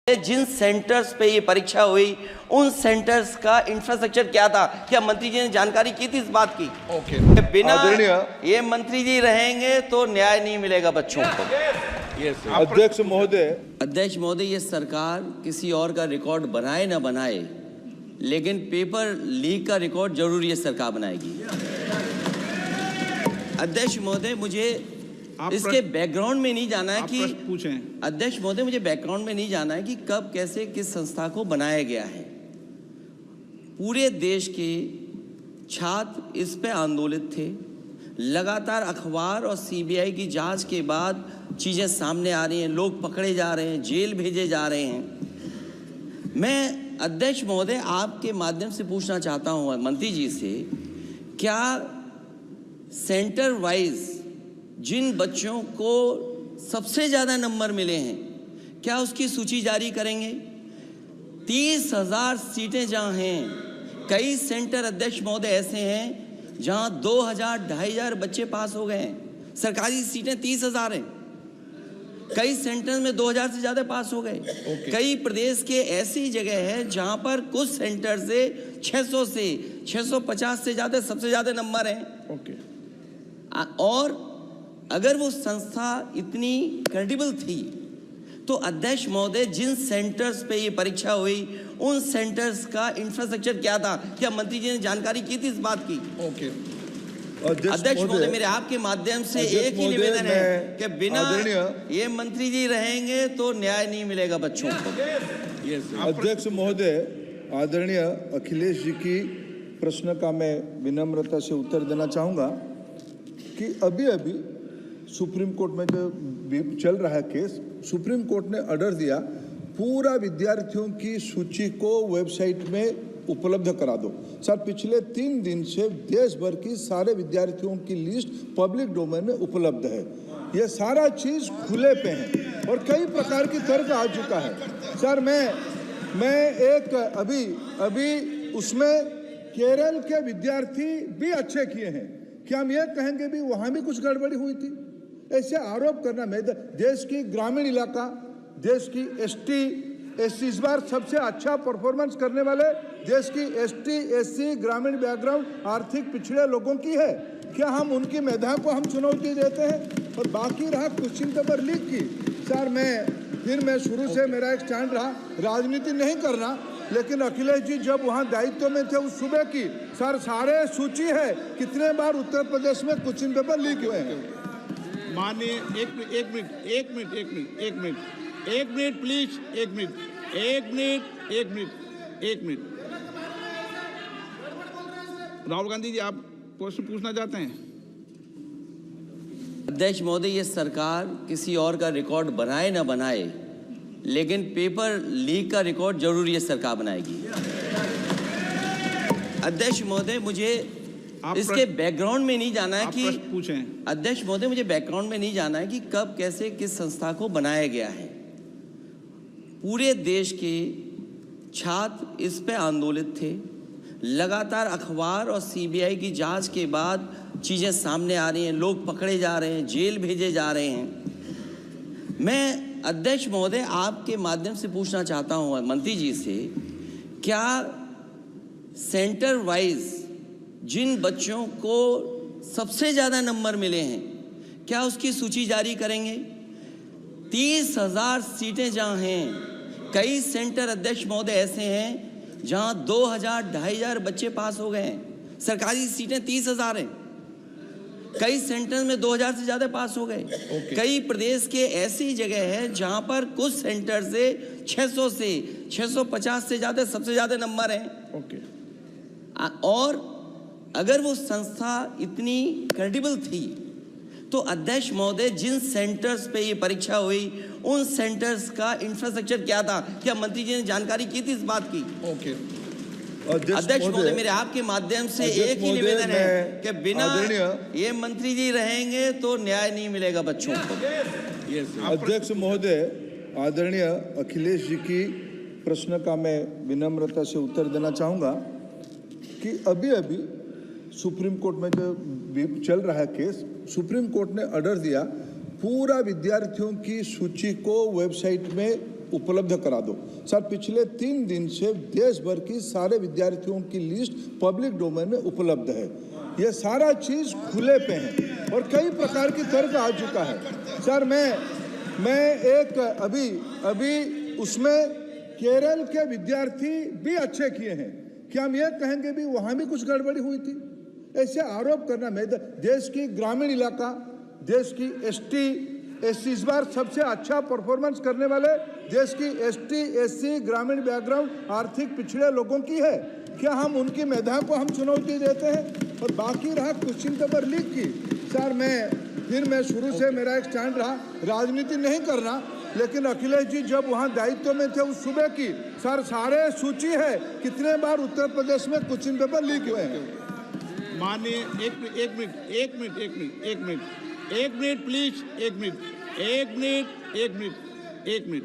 जिन centres पे ये परीक्षा हुई उन सेंटर्स का इंफ्रास्ट्रक्चर क्या था, क्या मंत्री जी ने जानकारी की थी इस बात की? ओके। बिना ये मंत्री जी रहेंगे तो न्याय नहीं मिलेगा बच्चों को। अध्यक्ष महोदय, ये सरकार किसी और का रिकॉर्ड बनाए ना बनाए, लेकिन पेपर लीक का रिकॉर्ड जरूर ये सरकार बनाएगी। अध्यक्ष महोदय, मुझे इसके बैकग्राउंड में नहीं जाना है कि अध्यक्ष महोदय, मुझे बैकग्राउंड में नहीं जाना है कि कब कैसे किस संस्था को बनाया गया है। पूरे देश के छात्र इस पे आंदोलित थे। लगातार अखबार और सीबीआई की जांच के बाद चीज़ें सामने आ रही हैं, लोग पकड़े जा रहे हैं, जेल भेजे जा रहे हैं। मैं अध्यक्ष महोदय आपके माध्यम से पूछना चाहता हूँ मंत्री जी से, क्या सेंटर वाइज जिन बच्चों को सबसे ज़्यादा नंबर मिले हैं, क्या उसकी सूची जारी करेंगे? 30,000 सीटें जहाँ हैं, कई सेंटर अध्यक्ष महोदय ऐसे हैं जहाँ 2,000 2,500 बच्चे पास हो गए हैं। सरकारी सीटें 30,000 हैं, कई सेंटर में 2,000 से ज़्यादा पास हो गए। कई प्रदेश के ऐसी जगह है जहाँ पर कुछ सेंटर से 600 से 650 से ज़्यादा सबसे ज़्यादा नंबर हैं। और अगर वो संस्था इतनी क्रेडिबल थी तो अध्यक्ष महोदय जिन सेंटर्स पे ये परीक्षा हुई उन सेंटर्स का इंफ्रास्ट्रक्चर क्या था, क्या मंत्री जी ने जानकारी की थी इस बात की? ओके। अध्यक्ष महोदय, मेरे आपके माध्यम से एक ही निवेदन है कि बिना ये मंत्री जी रहेंगे तो न्याय नहीं मिलेगा बच्चों को। अध्यक्ष महोदय, आदरणीय अखिलेश जी की प्रश्न का मैं विनम्रता से उत्तर देना चाहूँगा कि अभी सुप्रीम कोर्ट में जो चल रहा है केस, सुप्रीम कोर्ट ने ऑर्डर दिया पूरा विद्यार्थियों की सूची को वेबसाइट में उपलब्ध करा दो। सर, पिछले 3 दिन से देश भर की सारे विद्यार्थियों की लिस्ट पब्लिक डोमेन में उपलब्ध है। ये सारा चीज़ खुले पे है और कई प्रकार की तर्क आ चुका है। सर, मैं एक अभी उसमें केरल के विद्यार्थी भी अच्छे किए हैं, क्या हम ये कहेंगे भी वहाँ भी कुछ गड़बड़ी हुई थी? ऐसे आरोप करना, मैं देश की ग्रामीण इलाका, देश की एसटी इस बार सबसे अच्छा परफॉर्मेंस करने वाले देश की एससी ग्रामीण बैकग्राउंड आर्थिक पिछड़े लोगों की है। क्या हम उनकी मेधा को हम चुनौती देते हैं? और बाकी रहा क्वेश्चन पेपर लीक की, सर मैं शुरू से मेरा एक स्टैंड रहा, राजनीति नहीं करना, लेकिन अखिलेश जी जब वहाँ दायित्व में थे उस सूबे की, सर सारे सूची है कितने बार उत्तर प्रदेश में क्वेश्चन पेपर लीक हुए हैं। माननीय एक मिनट प्लीज, एक मिनट। राहुल गांधी जी, आप प्रश्न पूछना चाहते हैं? अध्यक्ष महोदय, ये सरकार किसी और का रिकॉर्ड बनाए ना बनाए, लेकिन पेपर लीक का रिकॉर्ड जरूर ये सरकार बनाएगी। अध्यक्ष महोदय, मुझे इसके बैकग्राउंड में नहीं जाना है कि अध्यक्ष महोदय, मुझे बैकग्राउंड में नहीं जाना है कि कब कैसे किस संस्था को बनाया गया है। पूरे देश के छात्र इस पे आंदोलित थे। लगातार अखबार और सीबीआई की जांच के बाद चीज़ें सामने आ रही हैं, लोग पकड़े जा रहे हैं, जेल भेजे जा रहे हैं। मैं अध्यक्ष महोदय आपके माध्यम से पूछना चाहता हूँ मंत्री जी से, क्या सेंटर वाइज जिन बच्चों को सबसे ज़्यादा नंबर मिले हैं, क्या उसकी सूची जारी करेंगे? 30,000 सीटें जहाँ हैं, कई सेंटर अध्यक्ष महोदय ऐसे हैं जहाँ 2,000 2,500 बच्चे पास हो गए हैं। सरकारी सीटें 30,000 हैं, कई सेंटर में 2,000 से ज़्यादा पास हो गए। कई प्रदेश के ऐसी जगह है जहाँ पर कुछ सेंटर से 600 से 650 से ज़्यादा सबसे ज़्यादा नंबर हैं। और अगर वो संस्था इतनी क्रेडिबल थी तो अध्यक्ष महोदय जिन सेंटर्स पे ये परीक्षा हुई उन सेंटर्स का इंफ्रास्ट्रक्चर क्या था, क्या मंत्री जी ने जानकारी की थी इस बात की? ओके। अध्यक्ष महोदय, मेरे आपके माध्यम से एक ही निवेदन है कि बिना ये मंत्री जी रहेंगे तो न्याय नहीं मिलेगा बच्चों को। अध्यक्ष महोदय, आदरणीय अखिलेश जी की प्रश्न का मैं विनम्रता से उत्तर देना चाहूँगा कि अभी सुप्रीम कोर्ट में जो चल रहा है केस, सुप्रीम कोर्ट ने ऑर्डर दिया पूरा विद्यार्थियों की सूची को वेबसाइट में उपलब्ध करा दो। सर पिछले 3 दिन से देश भर की सारे विद्यार्थियों की लिस्ट पब्लिक डोमेन में उपलब्ध है। ये सारा चीज खुले पे है और कई प्रकार की तर्क आ चुका है। सर मैं एक अभी उसमें केरल के विद्यार्थी भी अच्छे किए हैं, क्या हम ये कहेंगे भी वहां भी कुछ गड़बड़ी हुई थी? ऐसे आरोप करना, मैं देश की ग्रामीण इलाका, देश की एसटी एससी इस बार सबसे अच्छा परफॉर्मेंस करने वाले देश की एसटी एससी ग्रामीण बैकग्राउंड आर्थिक पिछड़े लोगों की है, क्या हम उनकी मेधा को हम चुनौती देते हैं? और बाकी रहा क्वेश्चन पेपर लीक की, सर मैं शुरू से मेरा एक स्टैंड रहा, राजनीति नहीं करना, लेकिन अखिलेश जी जब वहाँ दायित्व में थे उस सूबे की, सर सारे सूची है कितने बार उत्तर प्रदेश में क्वेश्चन पेपर लीक हुए हैं। माननीय एक मिनट प्लीज, एक मिनट